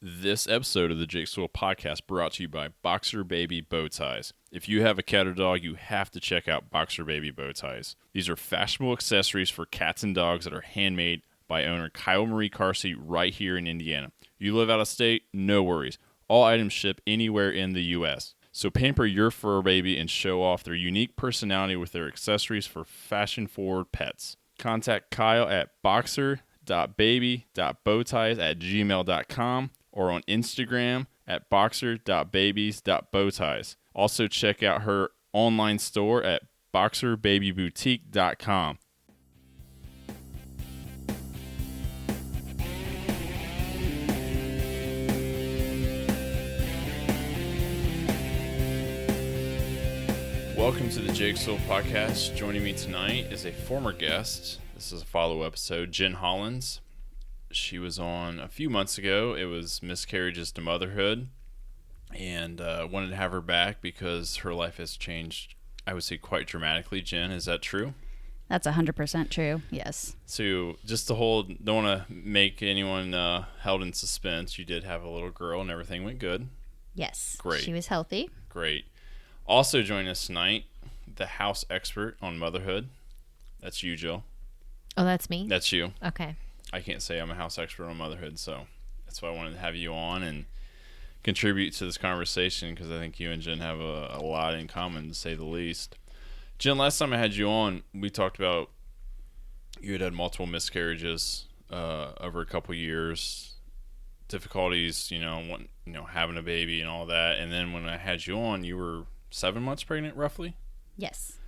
This episode of the Jigsaw Podcast brought to you by Boxer Baby Bow Ties. If you have a cat or dog, you have to check out Boxer Baby Bow Ties. These are fashionable accessories for cats and dogs that are handmade by owner Kyle Marie Carsey right here in Indiana. You live out of state? No worries. All items ship anywhere in the U.S. So pamper your fur baby and show off their unique personality with their accessories for fashion-forward pets. Contact Kyle at boxer.baby.bowties@gmail.com or on Instagram at boxer.babies.bowties. Also check out her online store at boxerbabyboutique.com. Welcome to the Jigsaw Podcast. Joining me tonight is a former guest. This is a follow-up episode, Jenn Hollans. She was on a few months ago. It was Miscarriages to Motherhood, and wanted to have her back because her life has changed, I would say, quite dramatically. Jenn, is that true? That's 100% true, yes. So just to don't want to make anyone held in suspense, you did have a little girl and everything went good. Yes. Great. She was healthy. Great. Also joining us tonight, the house expert on motherhood. That's you, Jill. Oh, that's me? That's you. Okay. I can't say I'm a house expert on motherhood, so that's why I wanted to have you on and contribute to this conversation, because I think you and Jenn have a lot in common, to say the least. Jenn, last time I had you on, we talked about you had multiple miscarriages over a couple years, difficulties, having a baby and all that, and then when I had you on, you were 7 months pregnant, roughly? Yes.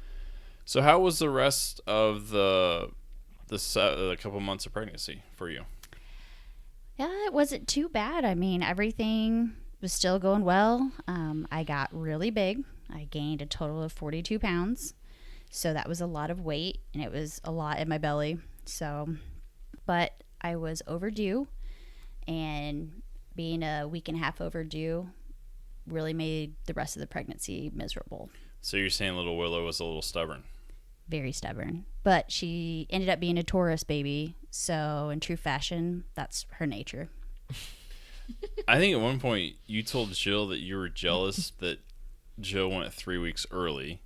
So how was the rest of the couple months of pregnancy for you? Yeah, it wasn't too bad. I mean, everything was still going well. I got really big. I gained a total of 42 pounds. So that was a lot of weight, and it was a lot in my belly. But I was overdue, and being a week and a half overdue really made the rest of the pregnancy miserable. So you're saying little Willow was a little stubborn? Very stubborn. But she ended up being a Taurus baby, so in true fashion, that's her nature. I think at one point you told Jill that you were jealous that Jill went 3 weeks early.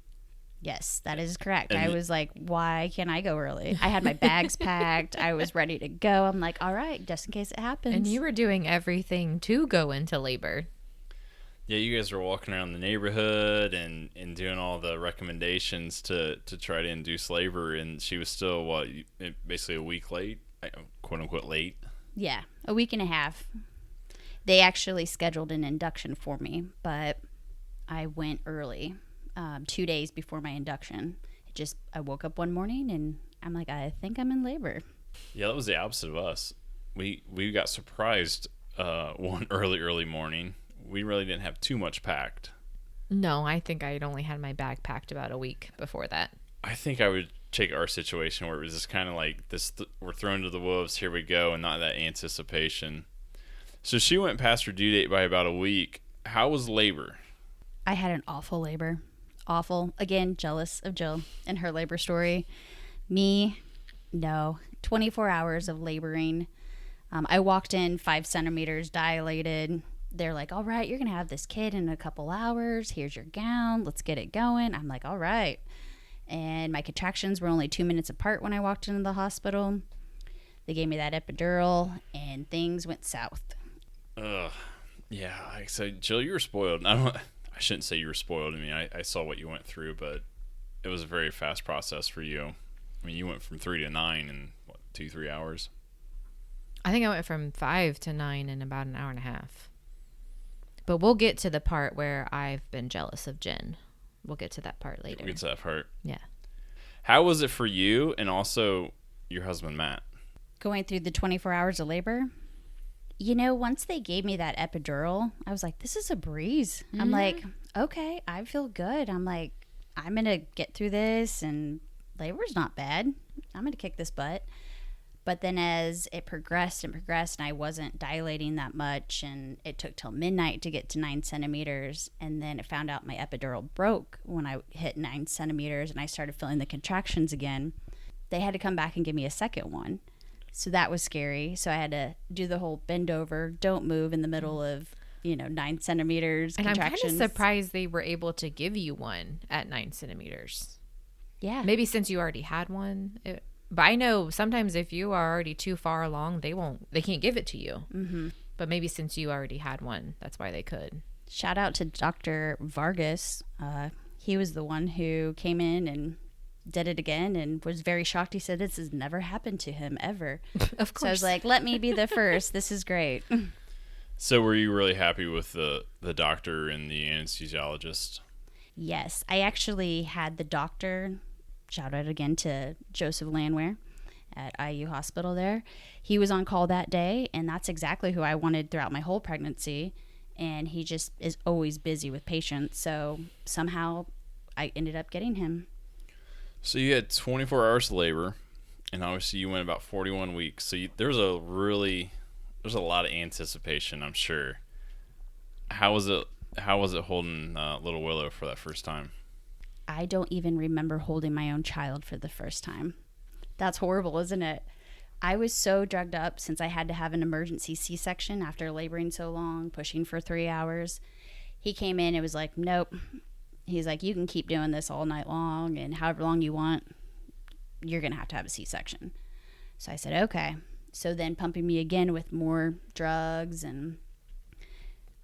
Yes, that is correct. And I was like, why can't I go early? I had my bags packed. I was ready to go. I'm like, all right, just in case it happens. And you were doing everything to go into labor. Yeah, you guys were walking around the neighborhood and doing all the recommendations to try to induce labor, and she was still, basically a week late, quote-unquote late? Yeah, a week and a half. They actually scheduled an induction for me, but I went early, 2 days before my induction. I woke up one morning, and I'm like, I think I'm in labor. Yeah, that was the opposite of us. We got surprised one early morning. We really didn't have too much packed. No, I think I had only had my bag packed about a week before that. I think I would take our situation where it was just kind of like this, we're thrown to the wolves, here we go, and not that anticipation. So she went past her due date by about a week. How was labor? I had an awful labor. Awful. Again, jealous of Jill and her labor story. Me, no. 24 hours of laboring. I walked in 5 centimeters dilated. They're like, all right, you're going to have this kid in a couple hours. Here's your gown. Let's get it going. I'm like, all right. And my contractions were only 2 minutes apart when I walked into the hospital. They gave me that epidural, and things went south. Ugh. Yeah. So, Jill, you were spoiled. I shouldn't say you were spoiled. I mean, I saw what you went through, but it was a very fast process for you. I mean, you went from 3 to 9 in, 2-3 hours? I think I went from 5 to 9 in about an hour and a half. But we'll get to the part where I've been jealous of Jenn. We'll get to that part later. We'll get to that part. Yeah. How was it for you and also your husband, Matt? Going through the 24 hours of labor, once they gave me that epidural, I was like, this is a breeze. Mm-hmm. I'm like, okay, I feel good. I'm like, I'm going to get through this, and labor's not bad. I'm going to kick this butt. But then as it progressed and I wasn't dilating that much, and it took till midnight to get to 9 centimeters. And then it found out my epidural broke when I hit 9 centimeters and I started feeling the contractions again. They had to come back and give me a second one. So that was scary. So I had to do the whole bend over, don't move in the middle of, 9 centimeters And I'm contractions. kind of surprised they were able to give you one at 9 centimeters. Yeah. Maybe since you already had one. But I know sometimes if you are already too far along, they can't give it to you. Mm-hmm. But maybe since you already had one, that's why they could. Shout out to Dr. Vargas. He was the one who came in and did it again and was very shocked. He said this has never happened to him ever. Of course. So I was like, let me be the first. This is great. So were you really happy with the doctor and the anesthesiologist? Yes. I actually had the doctor, shout out again to Joseph Landwehr at IU Hospital there. He was on call that day, and that's exactly who I wanted throughout my whole pregnancy. And he just is always busy with patients. So somehow I ended up getting him. So you had 24 hours of labor, and obviously you went about 41 weeks. So there's a lot of anticipation, I'm sure. How was it holding little Willow for that first time? I don't even remember holding my own child for the first time. That's horrible, isn't it? I was so drugged up since I had to have an emergency C-section after laboring so long, pushing for 3 hours. He came in and was like, nope. He's like, you can keep doing this all night long, and however long you want, you're going to have a C-section. So I said, okay. So then pumping me again with more drugs, and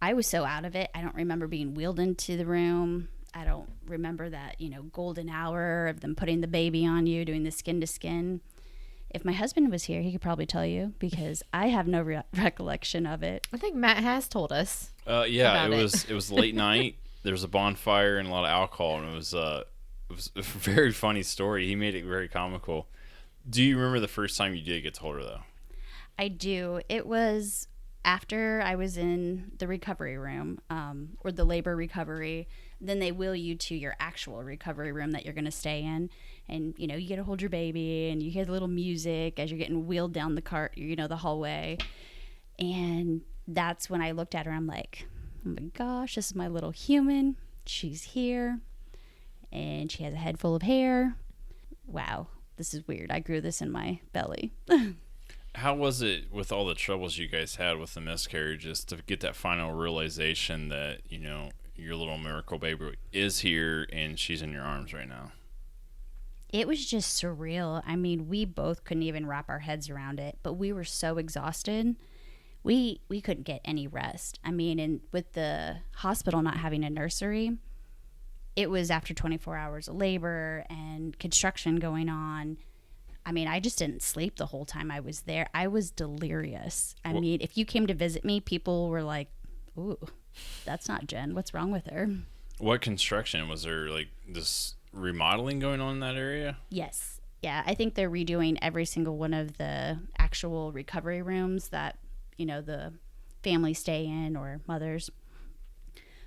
I was so out of it. I don't remember being wheeled into the room. I don't remember that, golden hour of them putting the baby on you, doing the skin to skin. If my husband was here, he could probably tell you, because I have no recollection of it. I think Matt has told us. Yeah, about it was late night. There was a bonfire and a lot of alcohol, and it was a very funny story. He made it very comical. Do you remember the first time you did get to hold her, though? I do. It was after I was in the recovery room, or the labor recovery. Then they wheel you to your actual recovery room that you're going to stay in. And, you get to hold your baby, and you hear the little music as you're getting wheeled down the cart, the hallway. And that's when I looked at her. I'm like, oh my gosh, this is my little human. She's here. And she has a head full of hair. Wow, this is weird. I grew this in my belly. How was it with all the troubles you guys had with the miscarriages to get that final realization that, your little miracle baby is here and she's in your arms right now? It was just surreal. I mean, we both couldn't even wrap our heads around it, but we were so exhausted. We couldn't get any rest. I mean, and with the hospital not having a nursery, it was after 24 hours of labor and construction going on. I mean, I just didn't sleep the whole time I was there. I was delirious. I mean, if you came to visit me, people were like, ooh, that's not Jenn. What's wrong with her? What construction? Was there like this remodeling going on in that area? Yes. Yeah, I think they're redoing every single one of the actual recovery rooms that, the families stay in, or mothers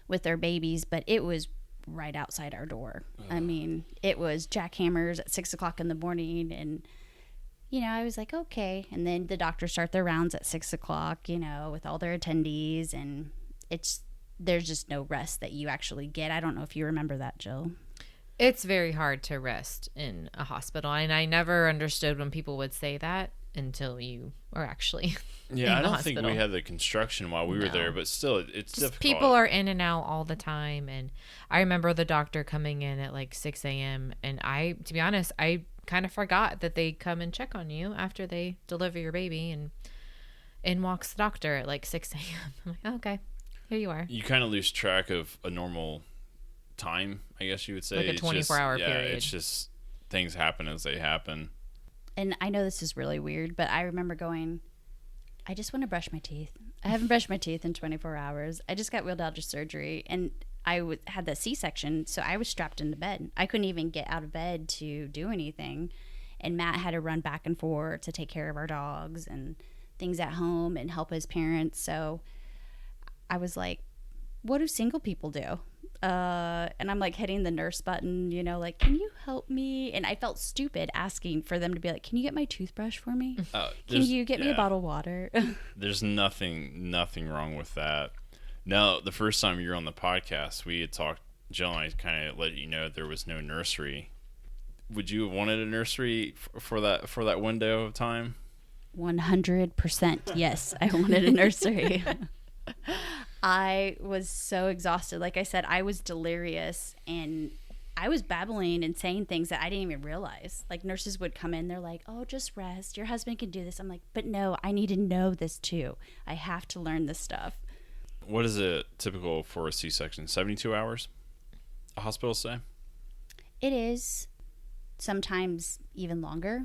with their babies. But it was right outside our door. I mean, it was jackhammers at 6 o'clock in the morning, and I was like, okay. And then the doctors start their rounds at 6 o'clock, with all their attendees, and there's just no rest that you actually get. I don't know if you remember that, Jill. It's very hard to rest in a hospital, and I never understood when people would say that until you are actually yeah, in I the don't hospital. think we had the construction while we were there, but still, it's Just difficult. people are in and out all the time, and I remember the doctor coming in at like 6 a.m. and to be honest, I kind of forgot that they come and check on you after they deliver your baby, and in walks the doctor at like 6 a.m. I'm like, oh, okay, here you are. You kind of lose track of a normal time, I guess you would say. Like a 24-hour yeah, period. It's just things happen as they happen. And I know this is really weird, but I remember going, I just want to brush my teeth. I haven't brushed my teeth in 24 hours. I just got wheeled out to surgery, and I had the C-section, so I was strapped into bed. I couldn't even get out of bed to do anything. And Matt had to run back and forth to take care of our dogs and things at home and help his parents. So I was like, what do single people do? And I'm like hitting the nurse button, like, can you help me? And I felt stupid asking for them to be like, can you get my toothbrush for me? Can you get me a bottle of water? There's nothing wrong with that. No, the first time you were on the podcast, we had talked, Jill and I kind of let you know there was no nursery. Would you have wanted a nursery for that window of time? 100% yes, I wanted a nursery. I was so exhausted. Like I said, I was delirious and I was babbling and saying things that I didn't even realize. Like nurses would come in, they're like, oh, just rest. Your husband can do this. I'm like, but no, I need to know this too. I have to learn this stuff. What is it typical for a C-section? 72 hours? A hospital say? It is sometimes even longer,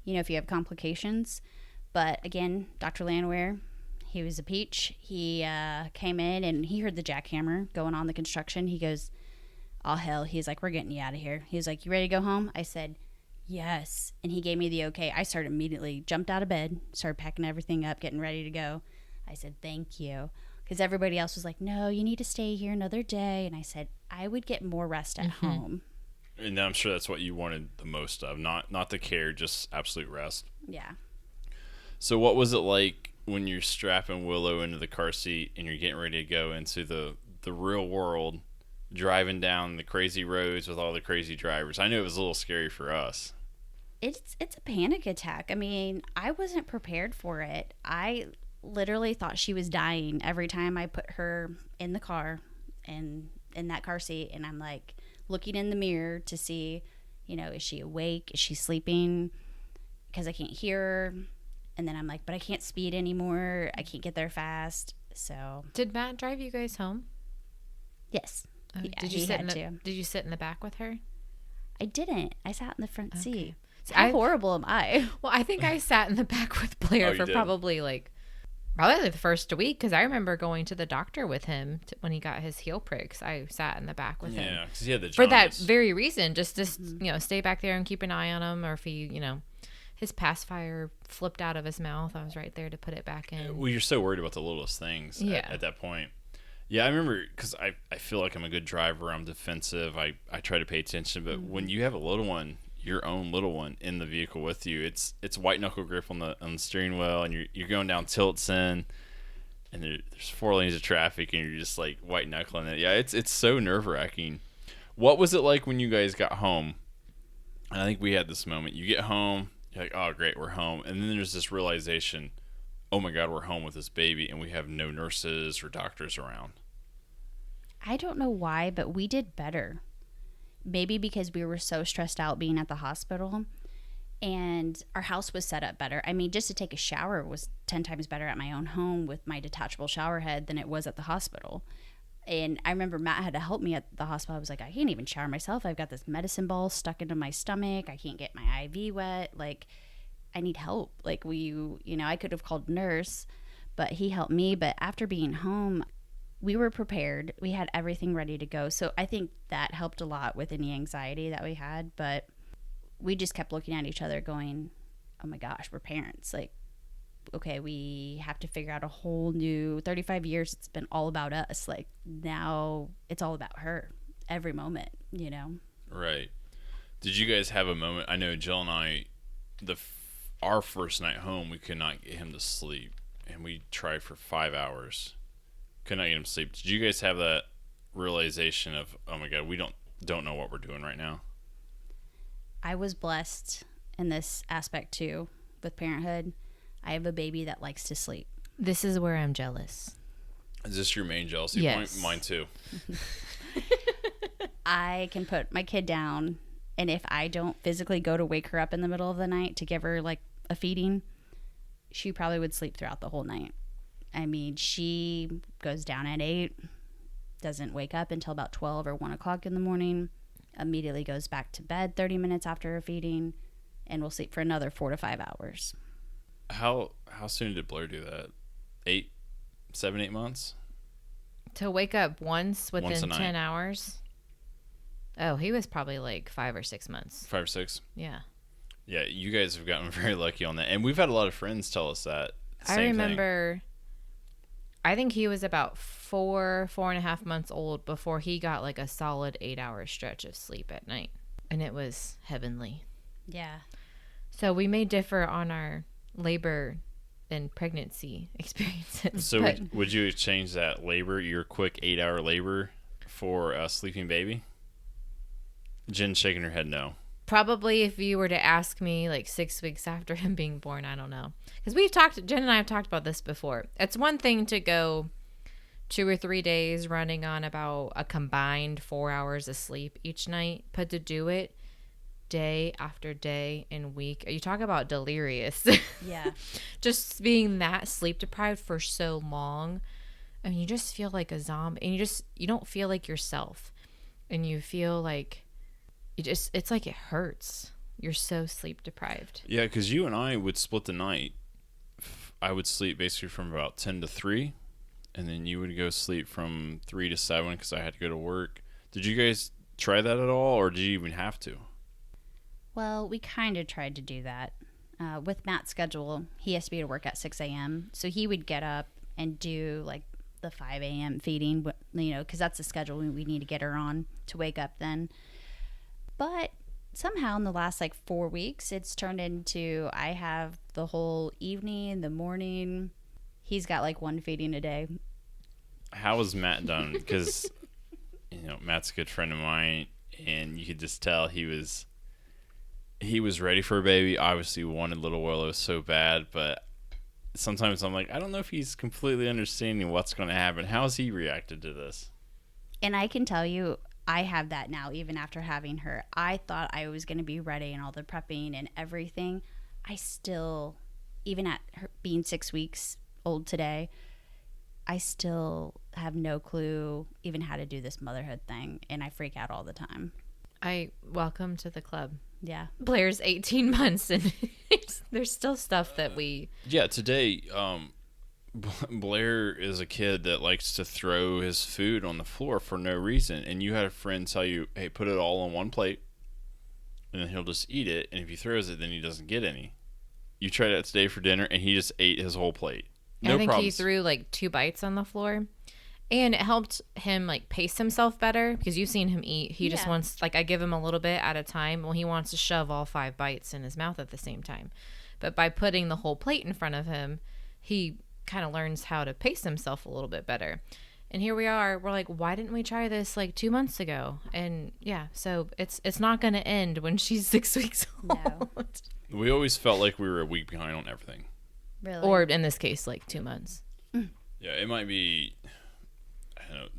you know, if you have complications. But again, Dr. Landwehr, he was a peach. He came in and he heard the jackhammer going on the construction. He goes, oh, hell. He's like, we're getting you out of here. He's like, you ready to go home? I said, yes. And he gave me the okay. I started immediately, jumped out of bed, started packing everything up, getting ready to go. I said, thank you. Because everybody else was like, no, you need to stay here another day. And I said, I would get more rest at home. And I'm sure that's what you wanted the most of. Not the care, just absolute rest. Yeah. So what was it like when you're strapping Willow into the car seat and you're getting ready to go into the real world, driving down the crazy roads with all the crazy drivers? I knew it was a little scary for us. It's a panic attack. I mean, I wasn't prepared for it. I literally thought she was dying every time I put her in the car and in that car seat. And I'm like looking in the mirror to see, you know, is she awake? Is she sleeping? Because I can't hear her. And then I'm like, but I can't speed anymore. I can't get there fast. So Did Matt drive you guys home? yes. Yeah, Did you sit in the back with her? I didn't. I sat in the front seat. See, How horrible am I? Well, I think I sat in the back with Blair Oh, you for did? probably the first week, because I remember going to the doctor with him when he got his heel pricks. I sat in the back with him. Yeah, because he had the For that jaundice. very reason, just to stay back there and keep an eye on him, or if he, his pacifier flipped out of his mouth, I was right there to put it back in. Well, you're so worried about the littlest things at that point. Yeah, I remember, because I feel like I'm a good driver. I'm defensive. I try to pay attention. But when you have a little one, your own little one, in the vehicle with you, it's white knuckle grip on the steering wheel, and you're going down Tiltson, and there's 4 lanes of traffic, and you're just like white knuckling it. Yeah, it's so nerve wracking. What was it like when you guys got home? And I think we had this moment. You get home, you're like, oh great, we're home, and then there's this realization, oh my God, we're home with this baby, and we have no nurses or doctors around. I don't know why, but we did better. Maybe because we were so stressed out being at the hospital, and our house was set up better. I mean, just to take a shower was 10 times better at my own home with my detachable shower head than it was at the hospital. And I remember Matt had to help me at the hospital. I was like, I can't even shower myself. I've got this medicine ball stuck into my stomach. I can't get my IV wet. Like, I need help. Like, I could have called a nurse, but he helped me. But after being home, we were prepared. We had everything ready to go. So I think that helped a lot with any anxiety that we had. But we just kept looking at each other going, oh my gosh, we're parents. Like, okay, we have to figure out a whole new 35 years. It's been all about us. Like, now it's all about her every moment, Right. Did you guys have a moment? I know Jill and I, our first night home, we could not get him to sleep, and we tried for 5 hours. Could not get him to sleep. Did you guys have that realization of, oh my God, we don't know what we're doing right now? I was blessed in this aspect too with parenthood. I have a baby that likes to sleep. This is where I'm jealous. Is this your main jealousy Yes. point? Mine too. I can put my kid down, and if I don't physically go to wake her up in the middle of the night to give her like a feeding, she probably would sleep throughout the whole night. I mean, she goes down at 8, doesn't wake up until about 12 or 1 o'clock in the morning, immediately goes back to bed 30 minutes after her feeding, and will sleep for another 4 to 5 hours. How soon did Blair do that? 7, 8 months? To wake up once within Once a 10 night. hours? Oh, he was probably like 5 or 6 months. 5 or 6? Yeah. Yeah, you guys have gotten very lucky on that. And we've had a lot of friends tell us that. I Same remember, I think he was about 4.5 months old before he got like a solid 8-hour stretch of sleep at night. And it was heavenly. Yeah. So we may differ on our labor and pregnancy experiences. So but would you exchange that labor, your quick 8-hour labor, for a sleeping baby? Jen's shaking her head no. Probably if you were to ask me like 6 weeks after him being born, I don't know. Because Jen and I have talked about this before. It's one thing to go 2 or 3 days running on about a combined 4 hours of sleep each night, but to do it day after day and week, you talk about delirious. Yeah. Just being that sleep deprived for so long. I mean, you just feel like a zombie, and you don't feel like yourself, and you feel like it's like it hurts. You're so sleep deprived. Yeah, because you and I would split the night. I would sleep basically from about 10 to 3, and then you would go sleep from 3 to 7 because I had to go to work. Did you guys try that at all, or did you even have to? Well, we kind of tried to do that. With Matt's schedule, he has to be to work at 6 a.m. So he would get up and do like the 5 a.m. feeding, because that's the schedule we need to get her on to wake up then. But somehow in the last like 4 weeks, it's turned into I have the whole evening, the morning. He's got like one feeding a day. How was Matt done? Because, Matt's a good friend of mine, and you could just tell he was ready for a baby. Obviously wanted little Willow so bad, but sometimes I'm like, I don't know if he's completely understanding what's going to happen. How has he reacted to this? And I can tell you, I have that now, even after having her. I thought I was going to be ready and all the prepping and everything. I still, even at her being 6 weeks old today, I still have no clue even how to do this motherhood thing. And I freak out all the time. Welcome to the club. Yeah. Blair's 18 months, and there's still stuff that we... Yeah, today, Blair is a kid that likes to throw his food on the floor for no reason, and you had a friend tell you, hey, put it all on one plate, and then he'll just eat it, and if he throws it, then he doesn't get any. You tried that today for dinner, and he just ate his whole plate. No I think problems. He threw like 2 bites on the floor, and it helped him like pace himself better, because you've seen him eat. He just wants, like, I give him a little bit at a time. Well, he wants to shove all 5 bites in his mouth at the same time. But by putting the whole plate in front of him, he kind of learns how to pace himself a little bit better. And here we are. We're like, why didn't we try this like 2 months ago? And yeah, so it's not going to end when she's 6 weeks old. No. We always felt like we were a week behind on everything. Really? Or in this case, like 2 months. Yeah, it might be...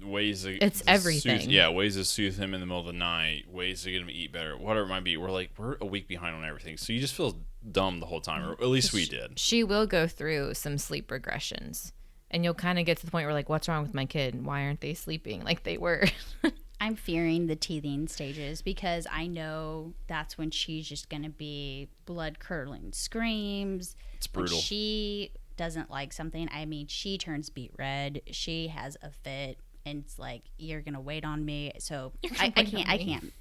ways to it's everything. Ways to soothe him in the middle of the night, ways to get him to eat better, whatever it might be. We're a week behind on everything, so you just feel dumb the whole time, or at least we did. She will go through some sleep regressions, and you'll kind of get to the point where, like, what's wrong with my kid? Why aren't they sleeping like they were? I'm fearing the teething stages, because I know that's when she's just going to be blood-curdling screams. It's brutal. When she doesn't like something, I mean, she turns beet red. She has a fit, and it's like, you're going to wait on me. So I can't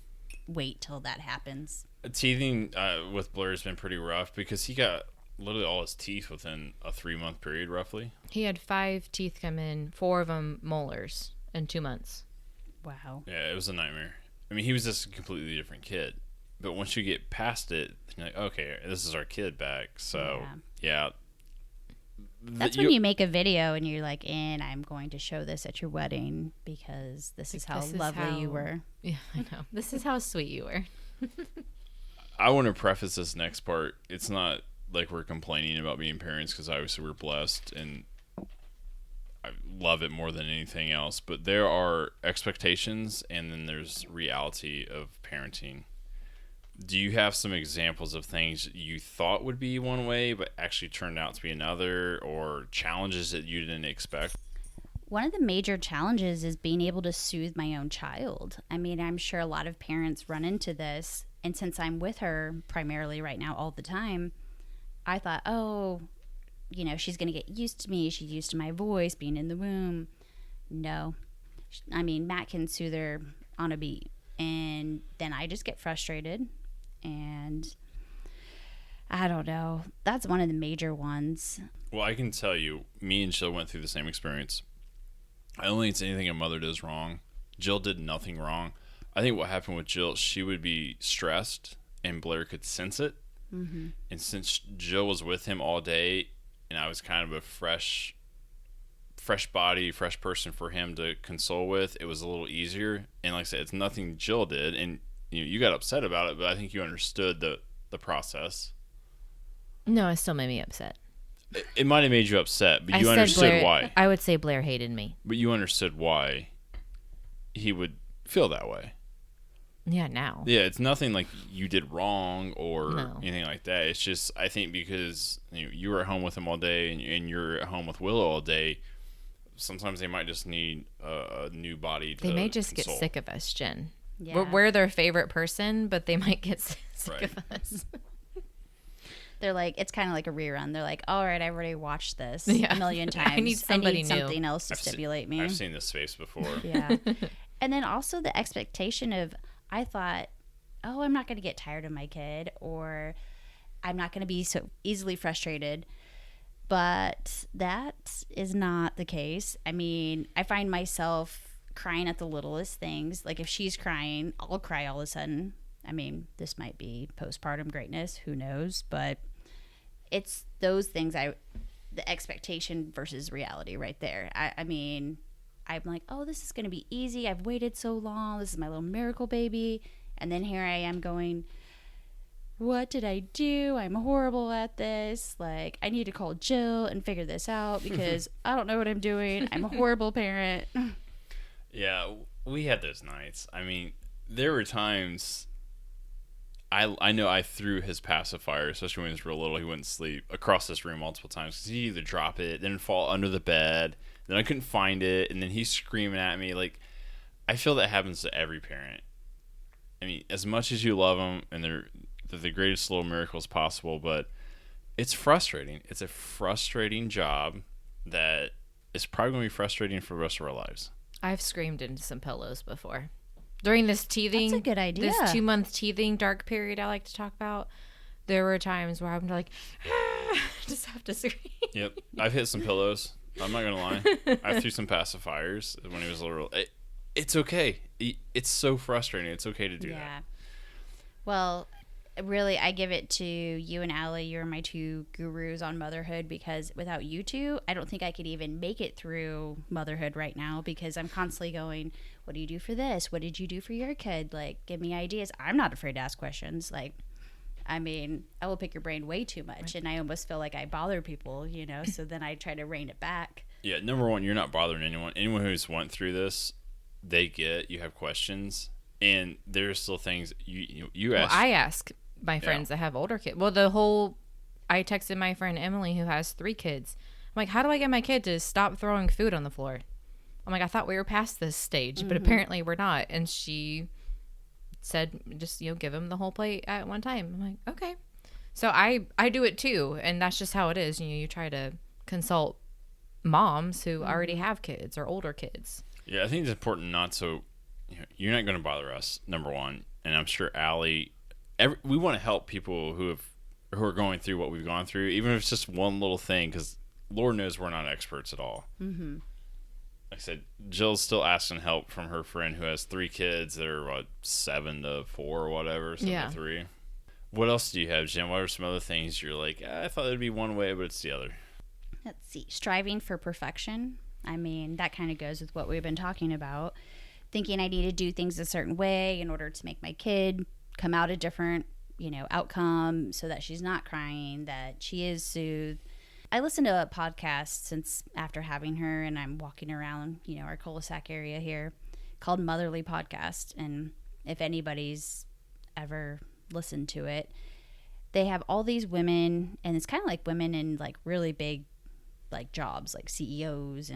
wait till that happens. Teething with Blair has been pretty rough, because he got literally all his teeth within a 3-month period, roughly. He had 5 teeth come in, 4 of them molars, in 2 months. Wow. Yeah, it was a nightmare. I mean, he was just a completely different kid. But once you get past it, you're like, okay, this is our kid back. So, yeah. That's when you make a video and you're like, and I'm going to show this at your wedding, because this is how lovely you were. Yeah, I know. This is how sweet you were. I want to preface this next part. It's not like we're complaining about being parents, because obviously we're blessed and I love it more than anything else. But there are expectations, and then there's reality of parenting. Do you have some examples of things you thought would be one way but actually turned out to be another, or challenges that you didn't expect? One of the major challenges is being able to soothe my own child. I mean, I'm sure a lot of parents run into this, and since I'm with her primarily right now all the time, I thought, she's going to get used to me. She's used to my voice being in the womb. No. I mean, Matt can soothe her on a beat, and then I just get frustrated. And I don't know. That's one of the major ones. Well, I can tell you, me and Jill went through the same experience. I don't think it's anything a mother does wrong. Jill did nothing wrong. I think what happened with Jill, she would be stressed, and Blair could sense it. Mm-hmm. And since Jill was with him all day, and I was kind of a fresh body, fresh person for him to console with, it was a little easier. And like I said, it's nothing Jill did, and you got upset about it, but I think you understood the process. No, it still made me upset. It might have made you upset, but you said understood Blair, why. I would say Blair hated me. But you understood why he would feel that way. Yeah, now. Yeah, it's nothing like you did wrong or No. anything like that. It's just, I think because you were at home with him all day and you're at home with Willow all day, sometimes they might just need a new body to They may just console. get sick of us, Jen. Yeah. We're their favorite person, but they might get sick Right. of us. They're like, it's kind of like a rerun. They're like, all right, I've already watched this Yeah. a million times. I need somebody new. something else to I've se- stimulate me. I've seen this face before. Yeah. And then also the expectation of, I thought, oh, I'm not going to get tired of my kid, or I'm not going to be so easily frustrated. But that is not the case. I mean, I find myself crying at the littlest things. Like if she's crying, I'll cry all of a sudden. I mean, this might be postpartum greatness. Who knows? But it's those things the expectation versus reality right there. I mean, I'm like, oh, this is going to be easy. I've waited so long. This is my little miracle baby. And then here I am going, what did I do? I'm horrible at this. Like, I need to call Jill and figure this out because I don't know what I'm doing. I'm a horrible parent. Yeah, we had those nights. I mean, there were times I know I threw his pacifier, especially when he was real little. He wouldn't sleep, across this room multiple times because he'd either drop it, then fall under the bed, then I couldn't find it, and then he's screaming at me. Like, I feel that happens to every parent. I mean, as much as you love them, and they're the greatest little miracles possible, but it's frustrating. It's a frustrating job that is probably going to be frustrating for the rest of our lives. I've screamed into some pillows before. During this teething, That's a good idea. This 2-month teething dark period I like to talk about, there were times where I'm like, just have to scream. Yep, I've hit some pillows. I'm not gonna lie. I threw some pacifiers when he was a little. It's okay. It's so frustrating. It's okay to do that. Well, really, I give it to you and Allie. You're my two gurus on motherhood because without you two, I don't think I could even make it through motherhood right now because I'm constantly going, what do you do for this? What did you do for your kid? Like, give me ideas. I'm not afraid to ask questions. Like, I mean, I will pick your brain way too much, and I almost feel like I bother people, so then I try to rein it back. Yeah, number one, you're not bothering anyone. Anyone who's went through this, they get you have questions, and there's still things you ask. Well, I ask my friends that have older kids. Well, I texted my friend Emily who has 3 kids. I'm like, how do I get my kid to stop throwing food on the floor? I'm like, I thought we were past this stage, but apparently we're not. And she said, just, give him the whole plate at one time. I'm like, okay. So I do it too. And that's just how it is. You try to consult moms who already have kids or older kids. Yeah, I think it's important not so. You're not going to bother us, number one. And I'm sure Allie, we want to help people who are going through what we've gone through, even if it's just one little thing, because Lord knows we're not experts at all. Mm-hmm. Like I said, Jill's still asking help from her friend who has 3 kids that are 7 to 4 or whatever, 7 to 3. What else do you have, Jen? What are some other things you're like, I thought it'd be one way, but it's the other? Let's see. Striving for perfection. I mean, that kind of goes with what we've been talking about. Thinking I need to do things a certain way in order to make my kid come out a different, outcome so that she's not crying, that she is soothed. I listen to a podcast since after having her, and I'm walking around, our cul-de-sac area here, called Motherly Podcast. And if anybody's ever listened to it, they have all these women, and it's kind of like women in like really big like jobs, like CEOs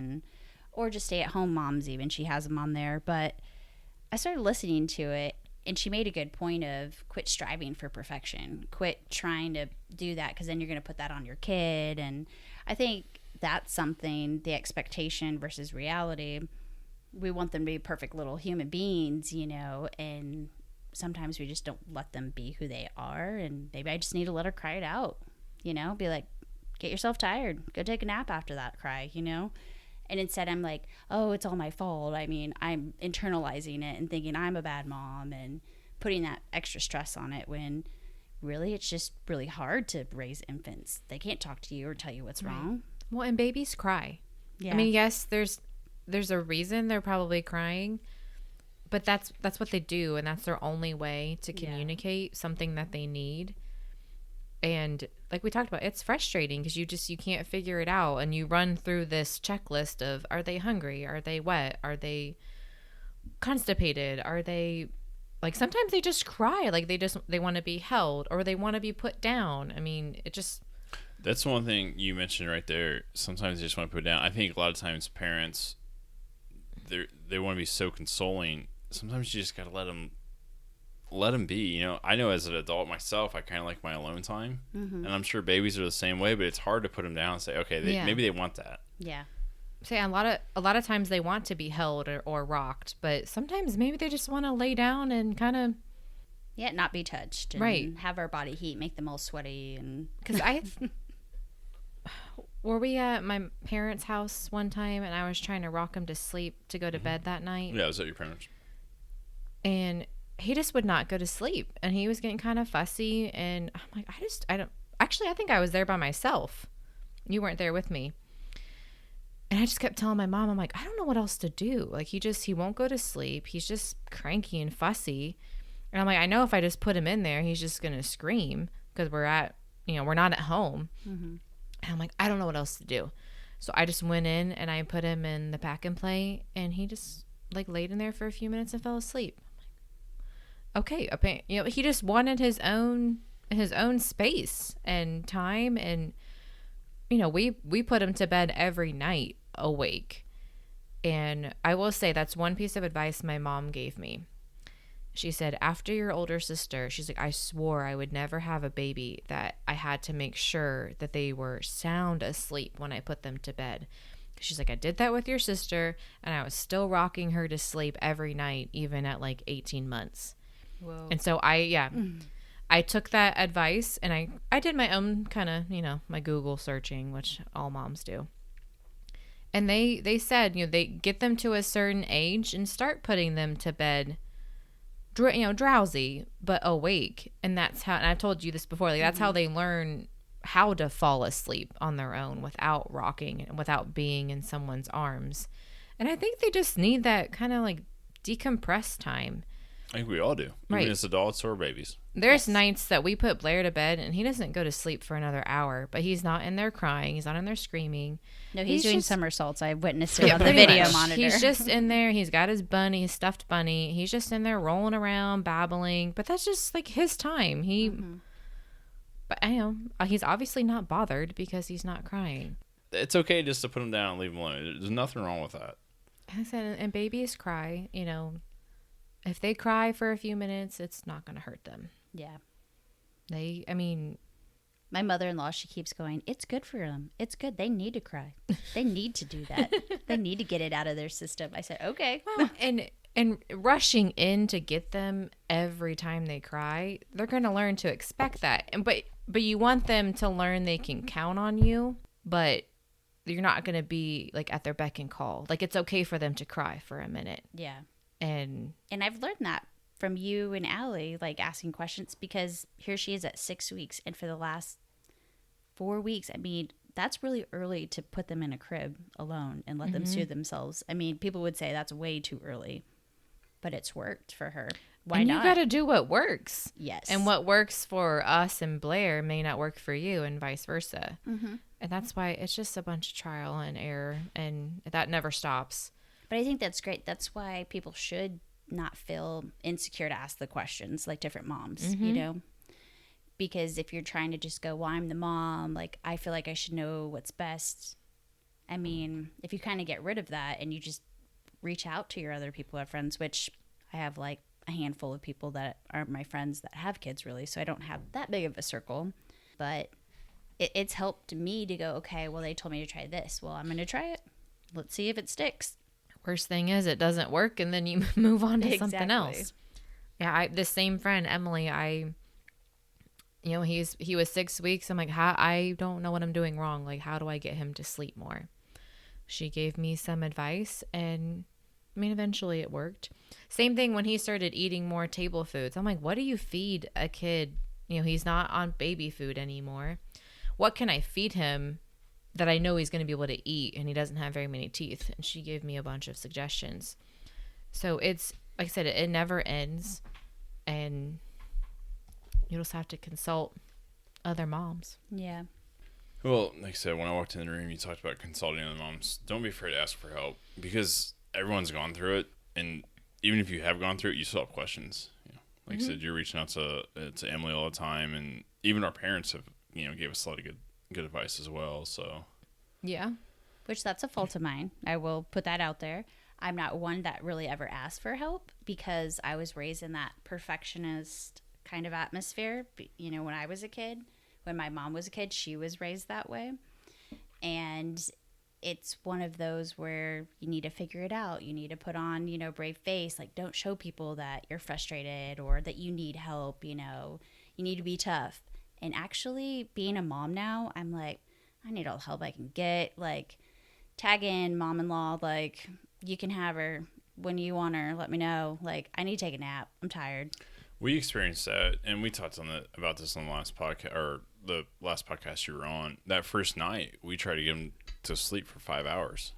or just stay-at-home moms even. She has them on there. But I started listening to it, and she made a good point of quit striving for perfection. Quit trying to do that because then you're going to put that on your kid. And I think that's something, the expectation versus reality. We want them to be perfect little human beings, and sometimes we just don't let them be who they are. And maybe I just need to let her cry it out, be like, get yourself tired. Go take a nap after that cry, And instead I'm like, oh, it's all my fault. I mean, I'm internalizing it and thinking I'm a bad mom and putting that extra stress on it when really it's just really hard to raise infants. They can't talk to you or tell you what's wrong. Well, and babies cry. Yeah. I mean, yes, there's a reason they're probably crying, but that's what they do, and that's their only way to communicate something that they need. And like we talked about, it's frustrating because you can't figure it out, and you run through this checklist of, are they hungry? Are they wet? Are they constipated? Are they, like, sometimes they just cry, like they want to be held, or they want to be put down. I mean, it just... That's one thing you mentioned right there. Sometimes they just want to put down. I think a lot of times parents, they want to be so consoling. Sometimes you just got to let them be. You know, I know as an adult myself, I kind of like my alone time, and I'm sure babies are the same way. But it's hard to put them down and say, okay, maybe they want that. Yeah. So a lot of times they want to be held or rocked, but sometimes maybe they just want to lay down and kind of not be touched, and right, have our body heat make them all sweaty. And because were we at my parents' house one time, and I was trying to rock him to sleep to go to bed that night. Yeah, I was at your parents, and he just would not go to sleep, and he was getting kind of fussy, and I'm like, I think I was there by myself. You weren't there with me. And I just kept telling my mom, I'm like, I don't know what else to do. Like, he won't go to sleep. He's just cranky and fussy. And I'm like, I know if I just put him in there, he's just going to scream because we're not at home. And I'm like, I don't know what else to do. So I just went in and I put him in the pack and play, and he just like laid in there for a few minutes and fell asleep. I'm like, okay. He just wanted his own space and time. And, we put him to bed every night awake. And I will say that's one piece of advice my mom gave me. She said, after your older sister, she's like, I swore I would never have a baby that I had to make sure that they were sound asleep when I put them to bed. She's like, I did that with your sister, and I was still rocking her to sleep every night, even at like 18 months. Whoa. And so I took that advice, and I did my own kind of, my Google searching, which all moms do. And they said, they get them to a certain age and start putting them to bed, drowsy, but awake. And that's how, and I've told you this before, like that's how they learn how to fall asleep on their own without rocking and without being in someone's arms. And I think they just need that kind of like decompress time. I think we all do, right, even as adults or babies. There's nights that we put Blair to bed and he doesn't go to sleep for another hour, but he's not in there crying. He's not in there screaming. No, he's doing somersaults. I witnessed it on the video monitor. He's just in there. He's got his bunny, his stuffed bunny. He's just in there rolling around, babbling. But that's just like his time. But he's obviously not bothered because he's not crying. It's okay just to put him down and leave him alone. There's nothing wrong with that. I said, and babies cry, if they cry for a few minutes, it's not going to hurt them. Yeah. My mother-in-law, she keeps going, it's good for them. It's good. They need to cry. They need to do that. They need to get it out of their system. I said, okay. Well, and rushing in to get them every time they cry, they're going to learn to expect that. But you want them to learn they can count on you, but you're not going to be like at their beck and call. Like it's okay for them to cry for a minute. Yeah. And I've learned that from you and Allie, like asking questions, because here she is at 6 weeks. And for the last 4 weeks, that's really early to put them in a crib alone and let them soothe themselves. People would say that's way too early, but it's worked for her. Why not? You got to do what works. Yes. And what works for us and Blair may not work for you and vice versa. Mm-hmm. And that's why it's just a bunch of trial and error, and that never stops. But I think that's great. That's why people should not feel insecure to ask the questions, like different moms, because if you're trying to just go, well, I'm the mom, like I feel like I should know what's best. If you kind of get rid of that and you just reach out to your other people who have friends, which I have like a handful of people that aren't my friends that have kids really, so I don't have that big of a circle, but it's helped me to go, okay, well, they told me to try this. Well, I'm going to try it. Let's see if it sticks. Worst thing is it doesn't work, and then you move on to something else. Yeah, this same friend, Emily, he was 6 weeks. I'm like, I don't know what I'm doing wrong. Like, how do I get him to sleep more? She gave me some advice, and eventually it worked. Same thing when he started eating more table foods. I'm like, what do you feed a kid? He's not on baby food anymore. What can I feed him that I know he's going to be able to eat and he doesn't have very many teeth? And she gave me a bunch of suggestions. So like I said, it never ends, and you just have to consult other moms. Yeah. Well, like I said, when I walked in the room, you talked about consulting other moms. Don't be afraid to ask for help because everyone's gone through it, and even if you have gone through it, you still have questions. Like I said, you're reaching out to Emily all the time, and even our parents have gave us a lot of good advice as well. So Yeah. Which that's a fault of mine. I will put that out there. I'm not one that really ever asked for help because I was raised in that perfectionist kind of atmosphere. When I was a kid, when my mom was a kid, she was raised that way. And it's one of those where you need to figure it out. You need to put on, brave face. Like, don't show people that you're frustrated or that you need help. You need to be tough. And actually being a mom now, I'm like, I need all the help I can get. Like, tag in mom-in-law. Like, you can have her when you want her. Let me know. Like, I need to take a nap. I'm tired. we experienced that, and we talked about this on the last podcast, or the last podcast you were on. That first night, we tried to get him to sleep for 5 hours.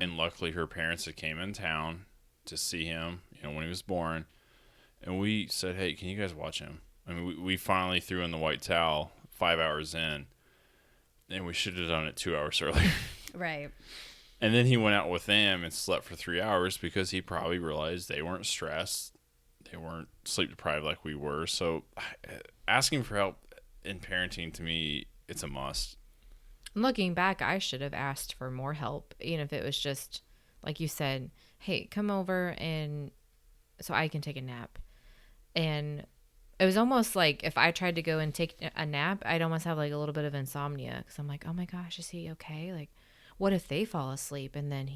And luckily her parents had came in town to see him, when he was born. And we said, hey, can you guys watch him? I mean, we finally threw in the white towel 5 hours in, and we should have done it 2 hours earlier. Right. And then he went out with them and slept for 3 hours because he probably realized they weren't stressed. They weren't sleep deprived like we were. So asking for help in parenting, to me, it's a must. Looking back, I should have asked for more help, even if it was just, like you said, hey, come over and so I can take a nap. And it was almost like if I tried to go and take a nap, I'd almost have like a little bit of insomnia because I'm like, oh my gosh, is he okay? Like, what if they fall asleep and then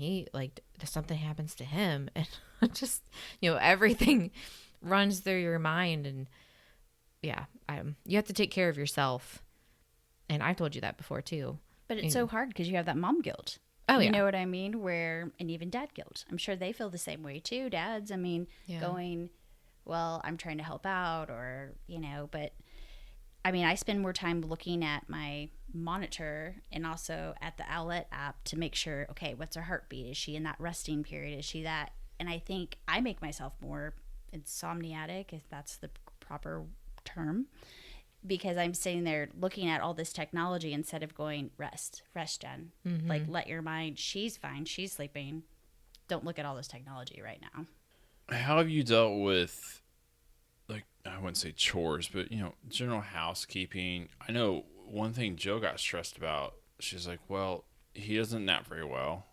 something happens to him? And just, everything runs through your mind. And yeah, you have to take care of yourself. And I told you that before too. But it's so hard because you have that mom guilt. Oh, yeah. You know what I mean? And even dad guilt. I'm sure they feel the same way too, dads. I mean, going, well, I'm trying to help out but I mean, I spend more time looking at my monitor and also at the Owlet app to make sure, okay, what's her heartbeat? Is she in that resting period? Is she that? And I think I make myself more insomniatic, if that's the proper term, because I'm sitting there looking at all this technology instead of going, rest, Jen. Mm-hmm. Like, let your mind, she's fine, she's sleeping. Don't look at all this technology right now. How have you dealt with, like, I wouldn't say chores, but, general housekeeping? I know one thing Jill got stressed about. She's like, well, he doesn't nap very well.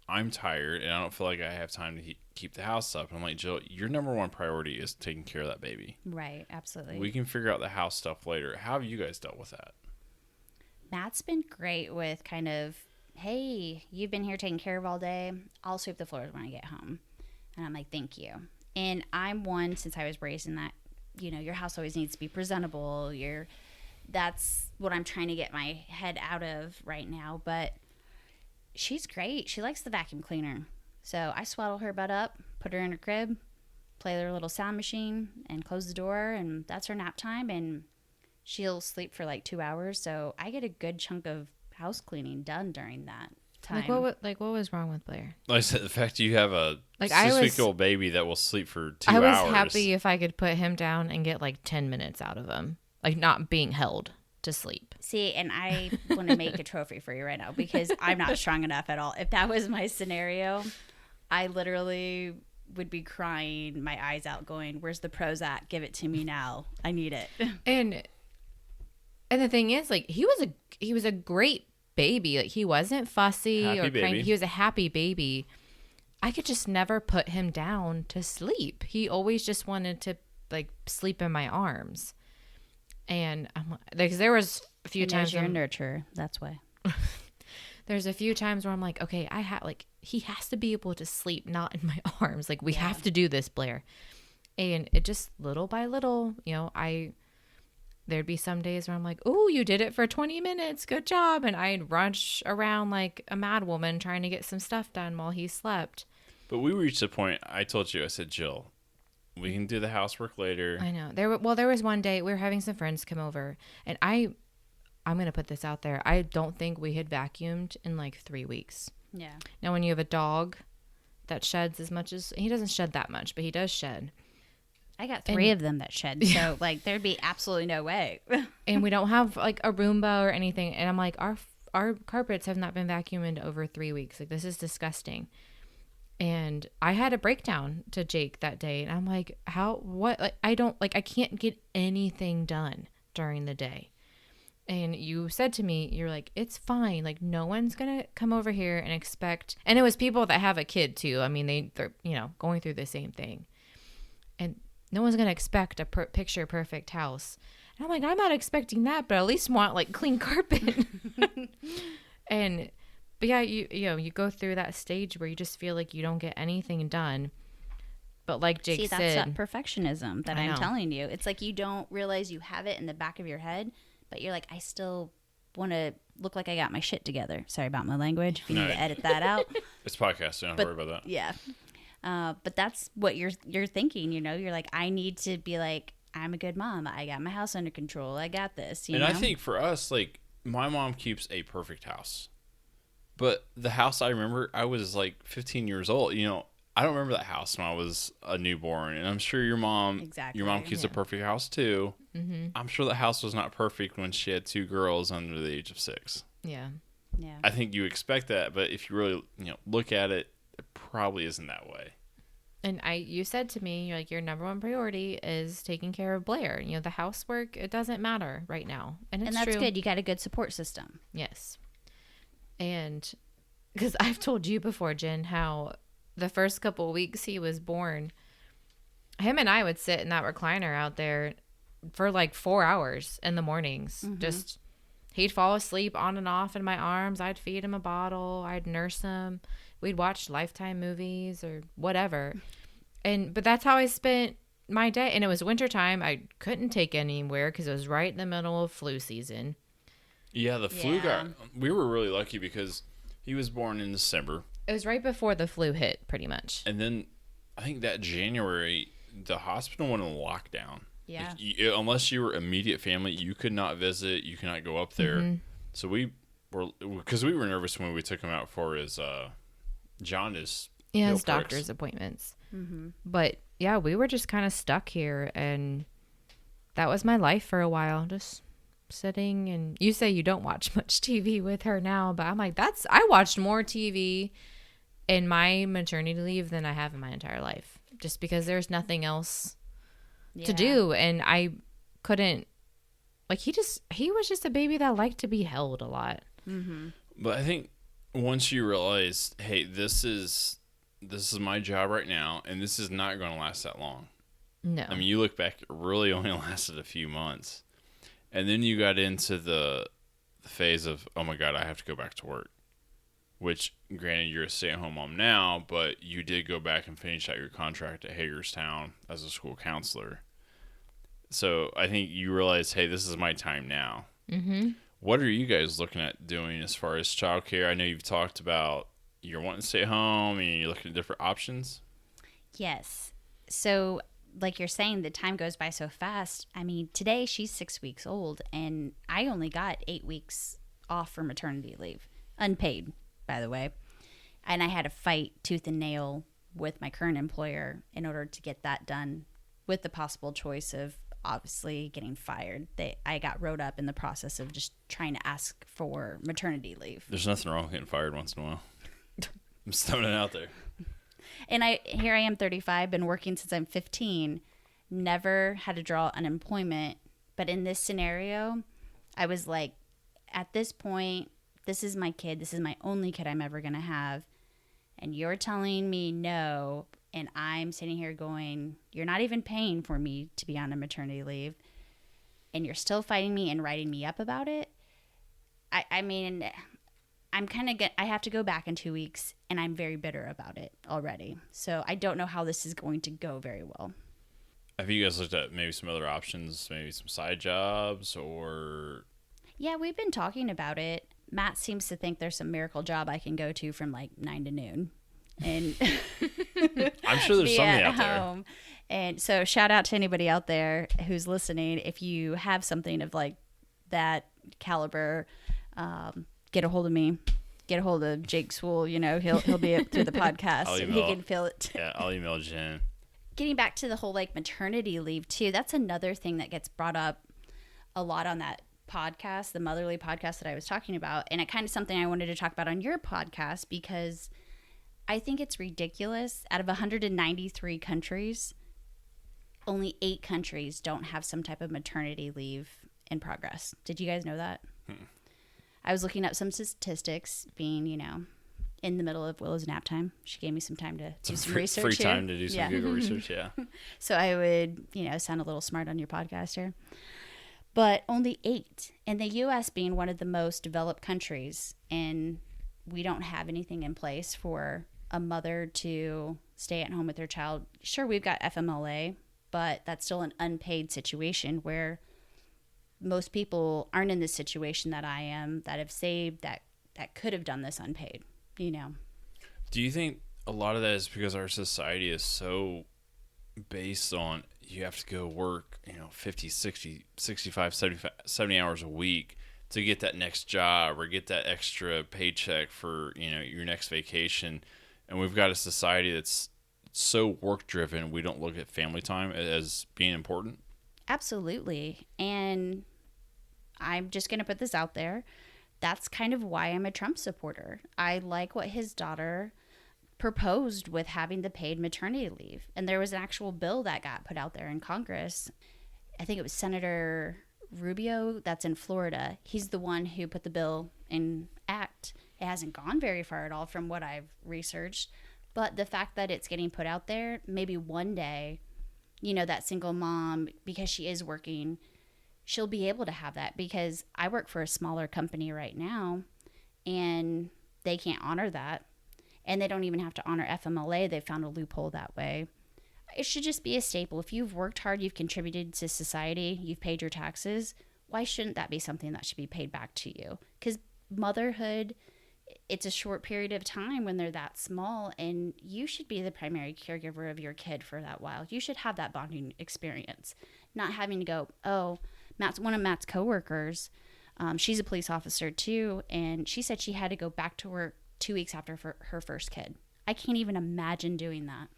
I'm tired, and I don't feel like I have time to keep the house up. And I'm like, Jill, your number one priority is taking care of that baby. Right, absolutely. We can figure out the house stuff later. How have you guys dealt with that? Matt's been great with kind of, hey, you've been here taking care of all day. I'll sweep the floors when I get home. And I'm like, thank you. And I'm one, since I was raised in that, your house always needs to be presentable. That's what I'm trying to get my head out of right now. But she's great. She likes the vacuum cleaner. So I swaddle her butt up, put her in her crib, play her little sound machine, and close the door. And that's her nap time. And she'll sleep for like 2 hours. So I get a good chunk of house cleaning done during that time. What was wrong with Blair? Like I said, the fact you have a 6-week-old baby that will sleep for 2 hours. I was happy if I could put him down and get like 10 minutes out of him. Like, not being held to sleep. See, and I want to make a trophy for you right now because I'm not strong enough at all. If that was my scenario, I literally would be crying my eyes out going, where's the Prozac? Give it to me now. I need it. And the thing is, like, he was a great baby. Like, he wasn't fussy or cranky. He was a happy baby. I could just never put him down to sleep. He always just wanted to, like, sleep in my arms. And I'm like, there was a few times you're a nurturer. That's why. There's a few times where I'm like, okay, he has to be able to sleep not in my arms. Like, we have to do this, Blair. And it just little by little, there'd be some days where I'm like, oh, you did it for 20 minutes. Good job. And I'd rush around like a mad woman trying to get some stuff done while he slept. But we reached the point, I told you, I said, Jill, we can do the housework later. I know. There was one day we were having some friends come over, and I'm going to put this out there. I don't think we had vacuumed in like 3 weeks. Yeah. Now, when you have a dog that sheds as much as he doesn't shed that much, but he does shed. I got 3 of them that shed, so like there'd be absolutely no way. And we don't have like a Roomba or anything. And I'm like, our carpets have not been vacuumed in over 3 weeks. Like, this is disgusting. And I had a breakdown to Jake that day, and I'm like, what? Like, I can't get anything done during the day. And you said to me, you're like, it's fine. Like, no one's going to come over here and expect, and it was people that have a kid too. I mean, they're, going through the same thing. And no one's going to expect a picture perfect house. And I'm like, I'm not expecting that, but at least want like clean carpet. But yeah, you go through that stage where you just feel like you don't get anything done. But like Jake said, that's that perfectionism that I'm telling you. It's like you don't realize you have it in the back of your head, but you're like, I still want to look like I got my shit together. Sorry about my language. If you need to edit that out. It's podcast. Don't worry about that. Yeah. But that's what you're thinking, You're like, I need to be like, I'm a good mom. I got my house under control. I got this, I think for us, like, my mom keeps a perfect house. But the house I remember, I was like 15 years old. I don't remember that house when I was a newborn. And I'm sure your mom keeps a perfect house too. Mm-hmm. I'm sure the house was not perfect when she had 2 girls under the age of 6. Yeah. Yeah. I think you expect that, but if you really, look at it, it probably isn't that way. And you said to me, you're like, your number one priority is taking care of Blair. The housework, it doesn't matter right now. And that's true. Good. You got a good support system. Yes. And because I've told you before, Jen, how the first couple of weeks he was born, him and I would sit in that recliner out there for like 4 hours in the mornings. Mm-hmm. Just, he'd fall asleep on and off in my arms. I'd feed him a bottle. I'd nurse him. We'd watch Lifetime movies or whatever. But that's how I spent my day. And it was wintertime. I couldn't take anywhere because it was right in the middle of flu season. Yeah, the flu we were really lucky because he was born in December. It was right before the flu hit, pretty much. And then I think that January, the hospital went on lockdown. Yeah. Like, unless you were immediate family, you could not visit. You could not go up there. Mm-hmm. So because we were nervous when we took him out for his jaundice. Yeah, his doctor's appointments. Mm-hmm. But yeah, we were just kind of stuck here, and that was my life for a while, just sitting. And you say you don't watch much TV with her now, but I'm like, I watched more TV in my maternity leave than I have in my entire life, just because there's nothing else to do. And I couldn't, like, he was just a baby that liked to be held a lot. Mm-hmm. But I think once you realize, hey, this is my job right now, and this is not going to last that long. No. I mean, you look back, it really only lasted a few months. And then you got into the phase of, oh my God, I have to go back to work. Which, granted, you're a stay-at-home mom now, but you did go back and finish out your contract at Hagerstown as a school counselor. So I think you realize, hey, this is my time now. Mm-hmm. What are you guys looking at doing as far as childcare? I know you've talked about you're wanting to stay home and you're looking at different options. Yes. So, like you're saying, the time goes by so fast. I mean, today she's 6 weeks old, and I only got 8 weeks off for maternity leave. Unpaid, by the way. And I had to fight tooth and nail with my current employer in order to get that done, with the possible choice of obviously getting fired. I got wrote up in the process of just trying to ask for maternity leave. There's nothing wrong with getting fired once in a while. I'm just throwing it out there. And here I am, 35, been working since I'm 15, never had to draw unemployment. But in this scenario, I was like, at this point, this is my kid. This is my only kid I'm ever going to have. And you're telling me no. And I'm sitting here going, you're not even paying for me to be on a maternity leave. And you're still fighting me and writing me up about it. I mean, I have to go back in 2 weeks, and I'm very bitter about it already. So I don't know how this is going to go very well. Have you guys looked at maybe some other options, maybe some side jobs or? Yeah, we've been talking about it. Matt seems to think there's some miracle job I can go to from like 9 to noon. And I'm sure there's somebody out there. And so shout out to anybody out there who's listening. If you have something of like that caliber, get a hold of me. get a hold of Jake Swool, he'll be up through the podcast and he can feel it. Yeah, I'll email Jen. Getting back to the whole like maternity leave too, that's another thing that gets brought up a lot on that podcast, the Motherly podcast that I was talking about. And it kind of something I wanted to talk about on your podcast because I think it's ridiculous. Out of 193 countries, only 8 countries don't have some type of maternity leave in progress. Did you guys know that? I was looking up some statistics, being, in the middle of Willow's nap time. She gave me some time to do some research. Free time to do some Google research, yeah. So I would, sound a little smart on your podcast here. But only 8. And the U.S. being one of the most developed countries, and we don't have anything in place for a mother to stay at home with their child. Sure, we've got FMLA, but that's still an unpaid situation where most people aren't in this situation that I am, that have saved, that could have done this unpaid, Do you think a lot of that is because our society is so based on you have to go work, 50, 60, 65, 70 hours a week to get that next job or get that extra paycheck for, your next vacation. And we've got a society that's so work driven, we don't look at family time as being important. Absolutely. And I'm just going to put this out there. That's kind of why I'm a Trump supporter. I like what his daughter proposed with having the paid maternity leave. And there was an actual bill that got put out there in Congress. I think it was Senator Rubio that's in Florida. He's the one who put the bill in act. It hasn't gone very far at all from what I've researched. But the fact that it's getting put out there, maybe one day, that single mom, because she is working, she'll be able to have that. Because I work for a smaller company right now, and they can't honor that. And they don't even have to honor FMLA. They found a loophole that way. It should just be a staple. If you've worked hard, you've contributed to society, you've paid your taxes, why shouldn't that be something that should be paid back to you? Because motherhood, it's a short period of time when they're that small, and you should be the primary caregiver of your kid for that while. You should have that bonding experience, not having to go, one of Matt's coworkers, she's a police officer too, and she said she had to go back to work 2 weeks after her first kid. I can't even imagine doing that.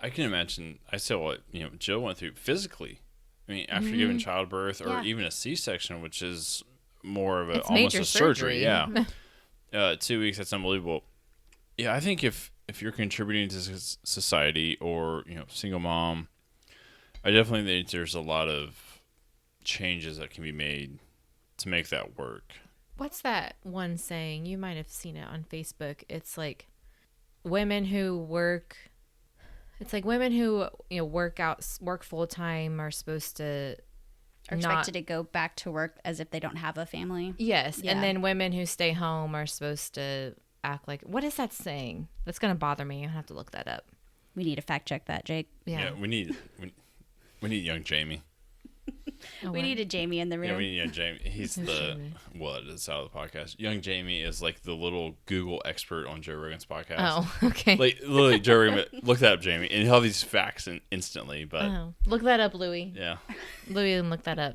I can imagine. I saw what Jill went through physically. I mean, after giving childbirth or even a C-section, which is more of almost a surgery. Yeah. 2 weeks. That's unbelievable. Yeah, I think if you're contributing to society or single mom, I definitely think there's a lot of changes that can be made to make that work. What's that one saying? You might have seen it on Facebook. It's like women who work. It's like women who work full time are supposed to are expected to go back to work as if they don't have a family. Yes, yeah. And then women who stay home are supposed to act like. What is that saying? That's gonna bother me. I have to look that up. We need to fact check that, Jake. Yeah, we need young Jamie. We need a Jamie in the room. Yeah, we need young Jamie. He's the what is out of the podcast. Young Jamie is like the little Google expert on Joe Rogan's podcast. Oh, okay. Like literally, Joe Rogan, look that up, Jamie, and he'll have these facts instantly. But look that up, Louie. Yeah, Louie, and look that up.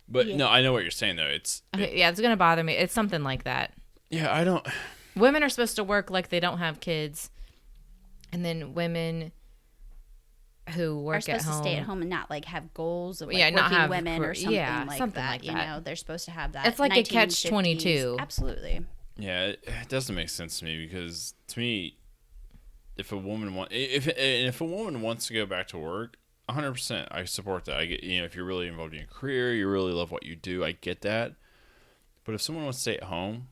But no, I know what you're saying though. It's gonna bother me. It's something like that. Yeah, I don't. Women are supposed to work like they don't have kids, and then women who work are supposed at home to stay at home and not like have goals of like not working have women or something like something that. Like that. They're supposed to have that. It's like a catch-22. Absolutely. Yeah, it doesn't make sense to me because to me, if a woman wants to go back to work, 100%, I support that. I get if you're really involved in your career, you really love what you do, I get that. But if someone wants to stay at home,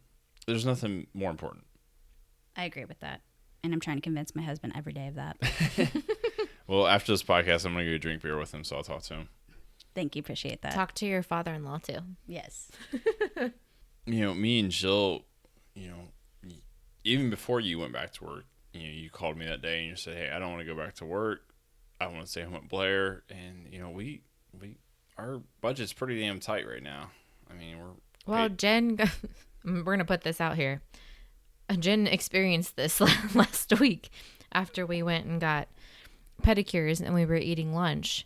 there's nothing more important. I agree with that, and I'm trying to convince my husband every day of that. Well, after this podcast, I'm going to go drink beer with him, so I'll talk to him. Thank you. Appreciate that. Talk to your father-in-law, too. Yes. Me and Jill, even before you went back to work, you called me that day and you said, hey, I don't want to go back to work. I want to stay home with Blair. And, we our budget's pretty damn tight right now. I mean, Jen, we're going to put this out here. Jen experienced this last week after we went and got pedicures and we were eating lunch,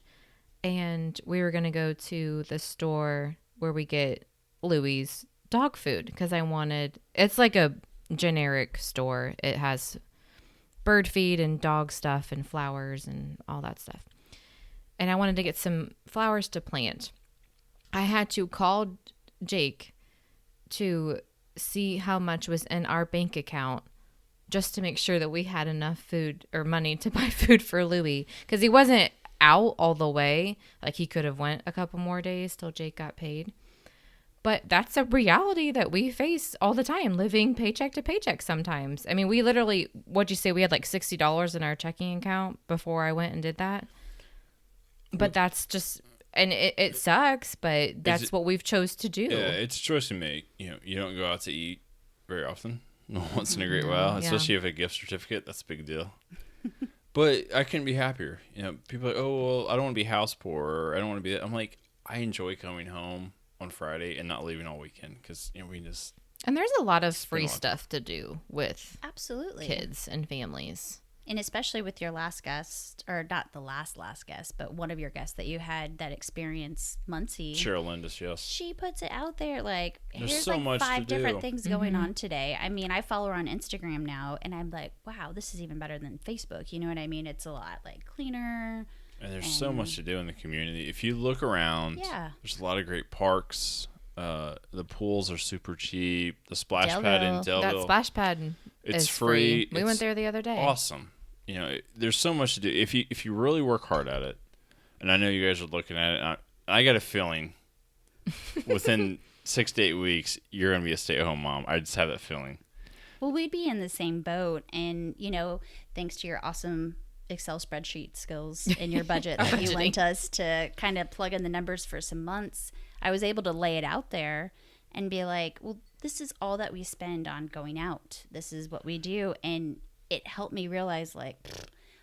and we were going to go to the store where we get Louie's dog food because it's like a generic store. It has bird feed and dog stuff and flowers and all that stuff. And I wanted to get some flowers to plant. I had to call Jake to see how much was in our bank account just to make sure that we had enough food or money to buy food for Louie, because he wasn't out all the way. Like, he could have went a couple more days till Jake got paid. But that's a reality that we face all the time, living paycheck to paycheck sometimes. I mean, we literally, what'd you say? We had like $60 in our checking account before I went and did that. But that's just, and it sucks, but that's what we've chose to do. Yeah, it's a choice to make. You know, you don't go out to eat very often. Once in a great while, especially if a gift certificate. That's a big deal. But I couldn't be happier. You know, people are like, oh, well, I don't want to be house poor, or I don't want to be that. I'm like, I enjoy coming home on Friday and not leaving all weekend because, you know, we just. And there's a lot of free stuff to do with absolutely kids and families. And especially with your last guest, or not the last guest, but one of your guests that you had that experience, Muncie. Cheryl Lindis, yes. She puts it out there like, there's here's so like much 5 different do. things going on today. I mean, I follow her on Instagram now, and I'm like, wow, this is even better than Facebook. You know what I mean? It's a lot like cleaner. And there's so much to do in the community. If you look around, there's a lot of great parks. The pools are super cheap. The splash pad in Delville. That splash pad it's is free. We went there the other day. Awesome. You know, there's so much to do. If you really work hard at it, and I know you guys are looking at it, I got a feeling within 6 to 8 weeks, you're going to be a stay-at-home mom. I just have that feeling. Well, we'd be in the same boat. And, you know, thanks to your awesome Excel spreadsheet skills and your budget that you lent us to kind of plug in the numbers for some months, I was able to lay it out there and be like, well, this is all that we spend on going out. This is what we do. And it helped me realize, like,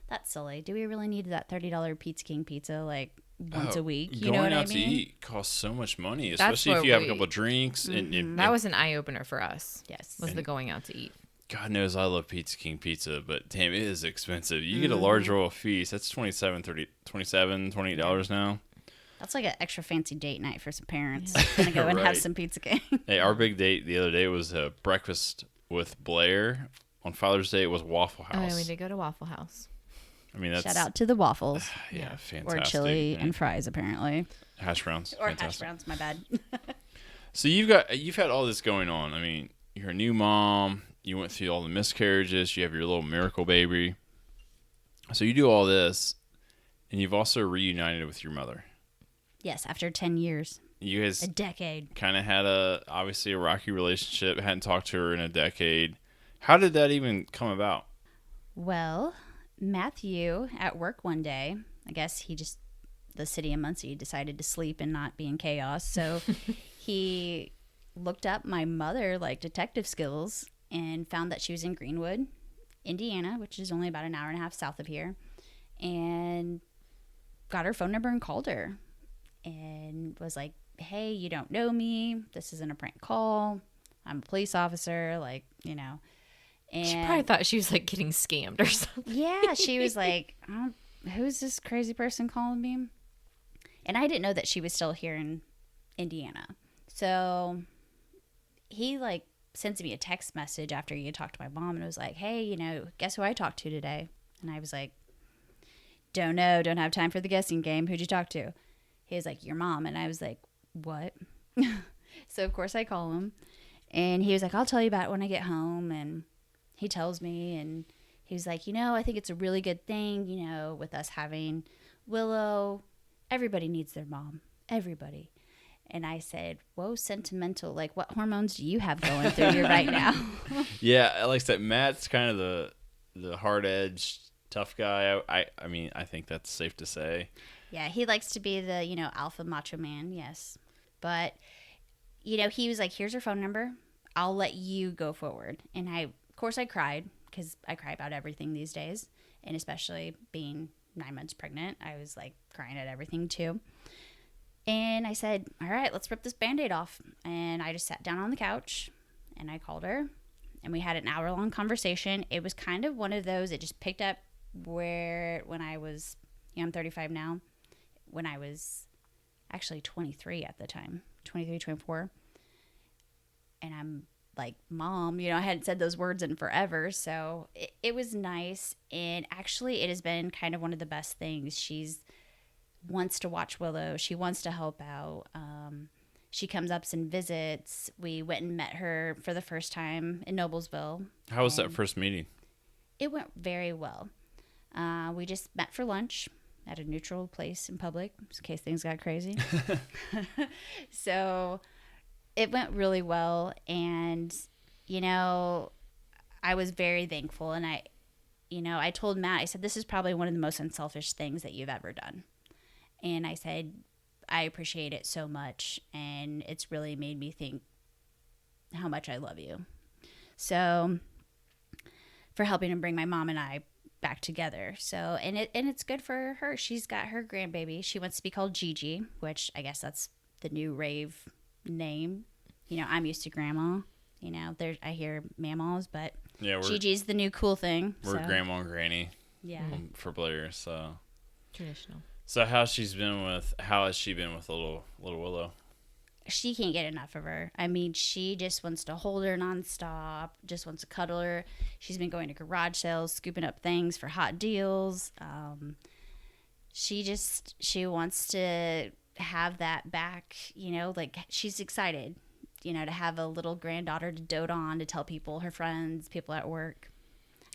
that's silly. Do we really need that $30 Pizza King pizza, like, once a week? You know what I mean? Going out to eat costs so much money, especially if you have a couple of drinks. And that was an eye-opener for us. Yes. Was the going out to eat. God knows I love Pizza King pizza, but damn, it is expensive. You get a large royal feast. That's $28 now. That's like an extra fancy date night for some parents. Gonna go and have some Pizza King. Hey, our big date the other day was a breakfast with Blair. On Father's Day, it was Waffle House. Oh, yeah, we did go to Waffle House. I mean, that's... Shout out to the waffles. Yeah, fantastic. Or chili and fries, apparently. Hash browns. Or fantastic. hash browns, my bad. So you've had all this going on. I mean, you're a new mom. You went through all the miscarriages. You have your little miracle baby. So you do all this, and you've also reunited with your mother. Yes, after 10 years. You guys... A decade. Kind of had obviously a rocky relationship. Hadn't talked to her in a decade. How did that even come about? Well, Matthew at work one day, I guess the city of Muncie decided to sleep and not be in chaos. So he looked up my mother, like detective skills, and found that she was in Greenwood, Indiana, which is only about an hour and a half south of here, and got her phone number and called her and was like, hey, you don't know me. This isn't a prank call. I'm a police officer, like, you know. And she probably thought she was like getting scammed or something. Yeah, she was like, who's this crazy person calling me? And I didn't know that she was still here in Indiana. So he like sends me a text message after he had talked to my mom and was like, hey, you know, guess who I talked to today? And I was like, don't know, don't have time for the guessing game. Who'd you talk to? He was like, your mom. And I was like, what? So of course I call him and he was like, I'll tell you about it when I get home. And he tells me, and he was like, you know, I think it's a really good thing, you know, with us having Willow. Everybody needs their mom. Everybody. And I said, whoa, sentimental. Like, what hormones do you have going through you right now? Yeah, like I said, Matt's kind of the hard-edged, tough guy. I mean, I think that's safe to say. Yeah, he likes to be the, you know, alpha macho man, yes. But, you know, he was like, here's her phone number. I'll let you go forward. And of course I cried, because I cry about everything these days. And especially being 9 months pregnant, I was like crying at everything too. And I said, all right, let's rip this Band-Aid off. And I just sat down on the couch and I called her and we had an hour-long conversation. It was kind of one of those, it just picked up when I was, you know, I'm 35 now, when I was actually 23 at the time, 23, 24. And I'm like, Mom, I hadn't said those words in forever. So it was nice. And actually, it has been kind of one of the best things. She's wants to watch Willow. She wants to help out. She comes up and visits. We went and met her for the first time in Noblesville. How was that first meeting? It went very well. We just met for lunch at a neutral place in public, in case things got crazy. So it went really well. And, I was very thankful. And I told Matt, I said, this is probably one of the most unselfish things that you've ever done. And I said, I appreciate it so much. And it's really made me think how much I love you. So for helping to bring my mom and I back together. So, and it's good for her. She's got her grandbaby. She wants to be called Gigi, which I guess that's the new rave name. I'm used to grandma. I hear mammas, but Yeah, Gigi's the new cool thing. We're grandma and granny. Yeah. For Blair. So Traditional. So how has she been with little Willow? She can't get enough of her. I mean, she just wants to hold her nonstop, just wants to cuddle her. She's been going to garage sales, scooping up things for hot deals. She wants to have that back, like she's excited, to have a little granddaughter to dote on, to tell people, her friends, people at work.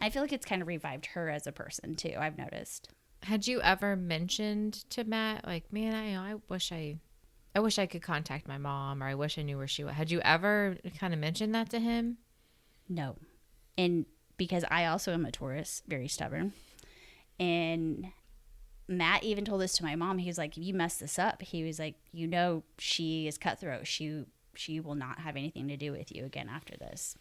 I feel like it's kind of revived her as a person too, I've noticed. Had you ever mentioned to Matt, like, man, I wish I could contact my mom, or I wish I knew where she was? Had you ever kind of mentioned that to him? No. And because I also am a Taurus, very stubborn. And Matt even told this to my mom. He was like, if you mess this up, he was like, she is cutthroat. She will not have anything to do with you again after this.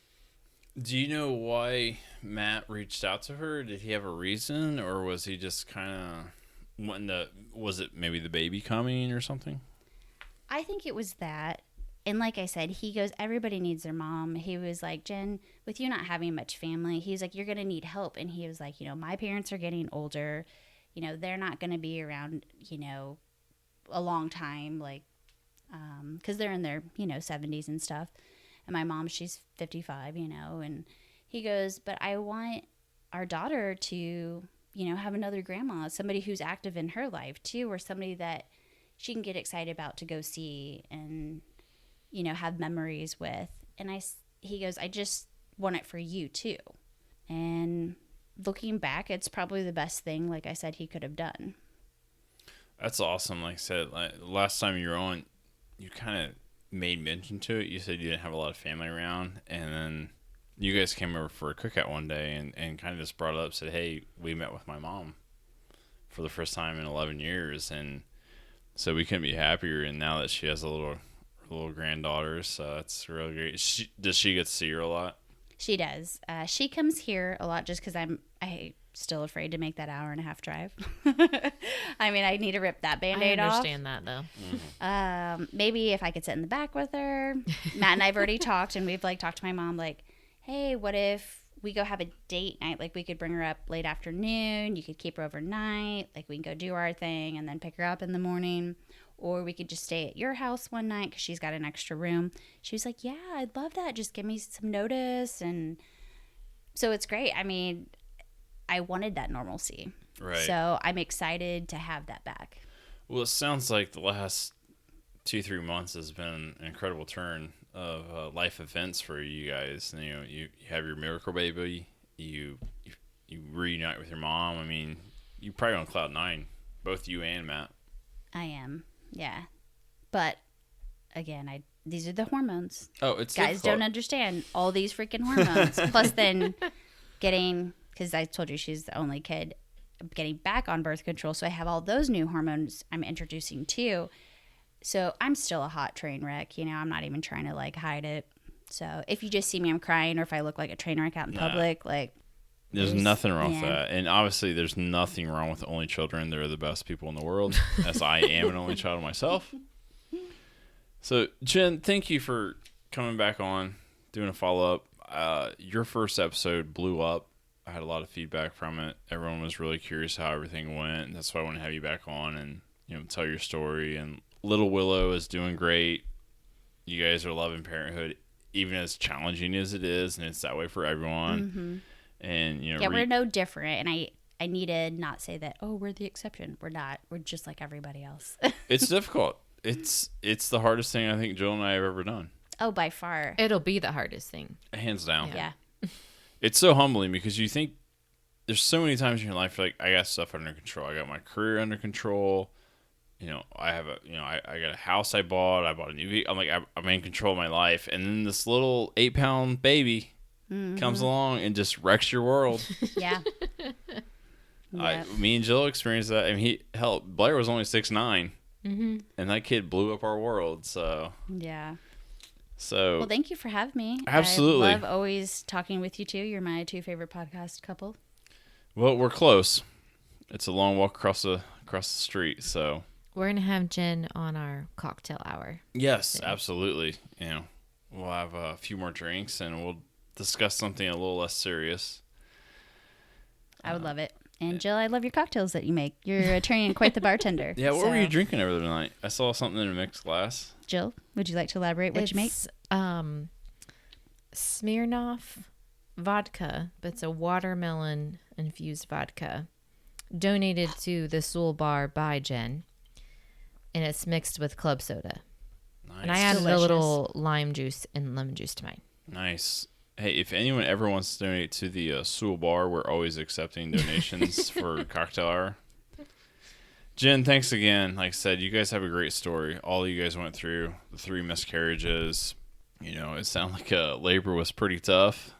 Do you know why Matt reached out to her? Did he have a reason, or was he just kind of was it maybe the baby coming or something? I think it was that. And like I said, he goes, everybody needs their mom. He was like, Jen, with you not having much family, he was like, you're going to need help. And he was like, my parents are getting older. They're not going to be around, a long time, like, because they're in their, 70s and stuff. And my mom, she's 55, and he goes, but I want our daughter to, have another grandma, somebody who's active in her life too, or somebody that she can get excited about to go see and, have memories with. And he goes, I just want it for you too. And looking back, it's probably the best thing, like I said, he could have done. That's awesome. Like I said, last time you were on, you kind of made mention to it. You said you didn't have a lot of family around, and then you guys came over for a cookout one day and kind of just brought it up, said, hey, we met with my mom for the first time in 11 years, and so we couldn't be happier. And now that she has a little granddaughter, so that's really great. Does she get to see her a lot? She does. She comes here a lot just because I'm still afraid to make that 1.5-hour drive. I mean, I need to rip that Band-Aid off. I understand that, though. Mm-hmm. Maybe if I could sit in the back with her. Matt and I have already talked, and we've talked to my mom, like, hey, what if we go have a date night? Like, we could bring her up late afternoon. You could keep her overnight. Like, we can go do our thing and then pick her up in the morning. Or we could just stay at your house one night because she's got an extra room. She was like, yeah, I'd love that. Just give me some notice. And so it's great. I mean, I wanted that normalcy. Right. So I'm excited to have that back. Well, it sounds like the last 2-3 months has been an incredible turn of life events for you guys. You have your miracle baby. You reunite with your mom. I mean, you're probably on cloud 9, both you and Matt. I am, yeah. But again, these are the hormones. Oh, it's guys difficult. don't understand all these freaking hormones. Plus, then because I told you she's the only kid, getting back on birth control, so I have all those new hormones I'm introducing too. So I'm still a hot train wreck. I'm not even trying to hide it. So if you just see me, I'm crying, or if I look like a train wreck out in public, there's nothing wrong with that. And obviously there's nothing wrong with only children. They're the best people in the world, as I am an only child myself. So Jen, thank you for coming back on, doing a follow-up. Your first episode blew up. I had a lot of feedback from it. Everyone was really curious how everything went. That's why I want to have you back on and tell your story. And little Willow is doing great. You guys are loving parenthood. even as challenging as it is, and it's that way for everyone. And Yeah, we're no different. And I need to not say that, oh, we're the exception. We're not. We're just like everybody else. it's difficult. It's the hardest thing I think Jill and I have ever done. Oh, by far. It'll be the hardest thing. Hands down. Yeah. It's so humbling because you think there's so many times in your life you're like, I got stuff under control. I got my career under control. I have I got a house I bought a new vehicle. I'm like, I'm in control of my life. And then this little 8-pound baby comes along and just wrecks your world. Yeah. Me and Jill experienced that. I mean, Blair was only 6'9", and that kid blew up our world. So yeah. So well, thank you for having me. Absolutely. I love always talking with you two. You're my 2 favorite podcast couple. Well, we're close. It's a long walk across the street. So we're gonna have Jen on our cocktail hour. Yes, absolutely. We'll have a few more drinks and we'll discuss something a little less serious. I would love it. And Jill, I love your cocktails that you make. You're turning quite the bartender. Yeah, what were you drinking over the night? I saw something in a mixed glass. Jill, would you like to elaborate what you make? Smirnoff vodka, but it's a watermelon infused vodka donated to the Soul Bar by Jen, and it's mixed with club soda. Nice. And I added Delicious. a little lime juice and lemon juice to mine. Nice. Hey, if anyone ever wants to donate to the Soul Bar, we're always accepting donations for cocktail hour. Jen, thanks again. Like I said, you guys have a great story. All you guys went through, the 3 miscarriages. It sounded like labor was pretty tough.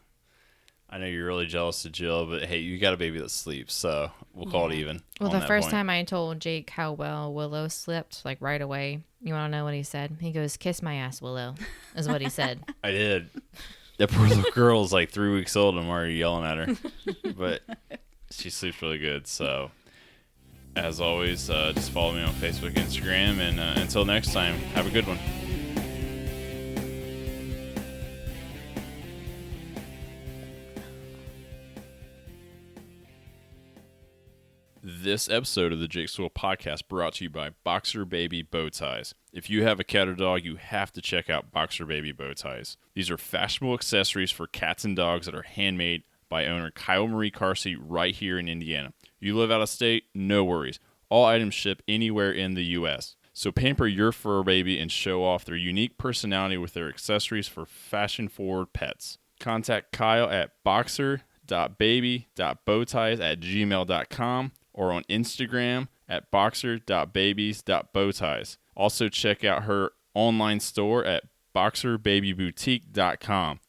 I know you're really jealous of Jill, but hey, you got a baby that sleeps, so we'll call it even. Well, the first time I told Jake how well Willow slept, like right away, you want to know what he said? He goes, "Kiss my ass, Willow," is what he said. I did. That poor little girl's like 3 weeks old and I'm already yelling at her. But she sleeps really good. So, as always, just follow me on Facebook, Instagram. And until next time, have a good one. This episode of the Jake Sewell Podcast brought to you by Boxer Baby Bow Ties. If you have a cat or dog, you have to check out Boxer Baby Bow Ties. These are fashionable accessories for cats and dogs that are handmade by owner Kyle Marie Carsey right here in Indiana. You live out of state? No worries. All items ship anywhere in the U.S. So pamper your fur baby and show off their unique personality with their accessories for fashion-forward pets. Contact Kyle at boxer.baby.bowties@gmail.com or on Instagram at boxer.babies.bowties. Also check out her online store at boxerbabyboutique.com.